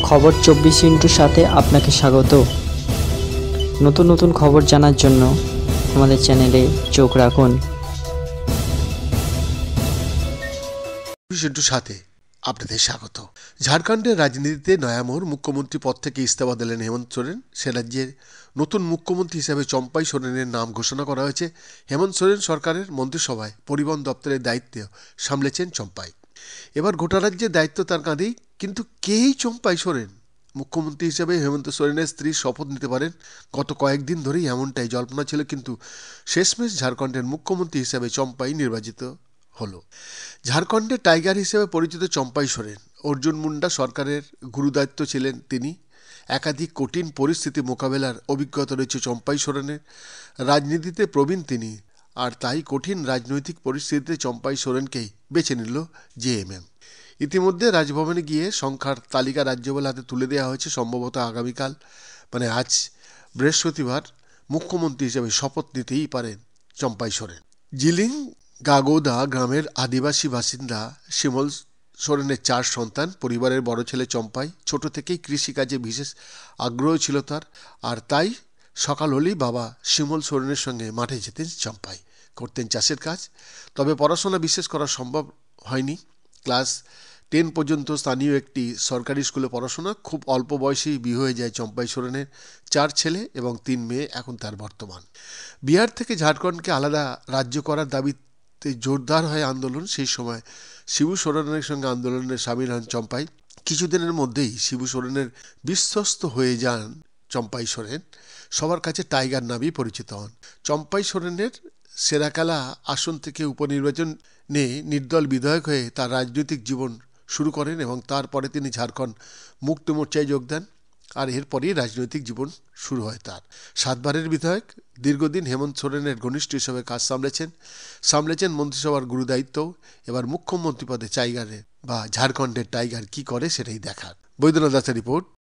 খবর 24 সাথে আপনাকে স্বাগত। নতুন নতুন খবর জানার জন্য আমাদের চ্যানেলে চোখ রাখুন। 24 সাথে আপনাদের স্বাগত। ঝাড়খণ্ডের রাজনীতিতে নয়া মোড়। মুখ্যমন্ত্রী পদ থেকে ইস্তফা দিলেন হেমন্ত সোরেন। সে রাজ্যের নতুন মুখ্যমন্ত্রী হিসেবে চম্পাই সোরেনের নাম ঘোষণা করা হয়েছে। হেমন্ত সোরেন সরকারের মন্ত্রিসভায় পরিবহন দপ্তরের দায়িত্ব সামলেছেন চম্পাই। এবার গোটা রাজ্যের দায়িত্ব তার কাঁধেই। কিন্তু কেই চম্পাই সোরেন? মুখ্যমন্ত্রী হিসেবে হেমন্ত সোরেনের স্ত্রী শপথ নিতে পারেন। গত কয়েকদিন ধরেই এমনটাই জল্পনা ছিল, কিন্তু শেষমেশ ঝাড়খণ্ডের মুখ্যমন্ত্রী হিসেবে চম্পাই নির্বাচিত হলো। ঝাড়খণ্ডের টাইগার হিসেবে পরিচিত চম্পাই সোরেন। অর্জুন মুন্ডা সরকারের গুরুদায়িত্ব ছিলেন তিনি। একাধিক কঠিন পরিস্থিতি মোকাবেলার অভিজ্ঞতা রয়েছে চম্পাই সোরেনের। রাজনীতিতে প্রবীণ তিনি, আর তাই কঠিন রাজনৈতিক পরিস্থিতিতে চম্পাই সোরেনকেই বেছে নিল জেএমএম। ইতিমধ্যে রাজভবনে গিয়ে সংখ্যার তালিকা রাজ্যপাল হাতে তুলে দেওয়া হয়েছে। সম্ভবত আগামীকাল মানে আজ বৃহস্পতিবার মুখ্যমন্ত্রী হিসেবে শপথ নিতেই পারেন চম্পাই সোরেন। জিলিং গাগোদা গ্রামের আদিবাসী বাসিন্দা শিমল সোরেনের 4 সন্তান। পরিবারের বড় ছেলে চম্পাই। ছোট থেকেই কৃষিকাজে বিশেষ আগ্রহ ছিল তার, আর তাই সকাল হলেই বাবা শিমল সোরেনের সঙ্গে মাঠে যেতেন চম্পাই। করতেন চাষের কাজ। তবে পড়াশোনা বিশেষ করা সম্ভব হয়নি। ক্লাস 10 পর্যন্ত স্থানীয় একটি সরকারি স্কুলে পড়াশোনা। খুব অল্প বয়সেই বিয়ে হয়ে যায় চম্পাই সোরেনের। 4 ছেলে এবং 3 মেয়ে এখন তার বর্তমান। বিহার থেকে ঝাড়খণ্ডকে আলাদা রাজ্য করার দাবিতে জোরদার হয় আন্দোলন। সেই সময় শিবু সোরেনের সঙ্গে আন্দোলনে সামিল হন চম্পাই। কিছুদিনের মধ্যেই শিবু সোরেনের বিশ্বস্ত হয়ে যান চম্পাই সোরেন। সবার কাছে টাইগার নামেই পরিচিত হন। চম্পাই সোরেনের সেরাকালা আসন থেকে উপনির্বাচনে নির্দল বিধায়ক হয়ে তার রাজনৈতিক জীবন শুরু করেন এবং তারপরে তিনি ঝাড়খণ্ড মুক্তি মোর্চায় যোগ দেন। আর এরপরেই রাজনৈতিক জীবন শুরু হয় তার। 7 বারের বিধায়ক। দীর্ঘদিন হেমন্ত সোরেনের ঘনিষ্ঠ হিসেবে কাজ সামলেছেন মন্ত্রিসভার গুরুদায়িত্ব। এবার মুখ্যমন্ত্রী পদে টাইগারে বা ঝাড়খণ্ডের টাইগার কি করে সেটাই দেখার। বৈদ্যনাথ দাসের রিপোর্ট।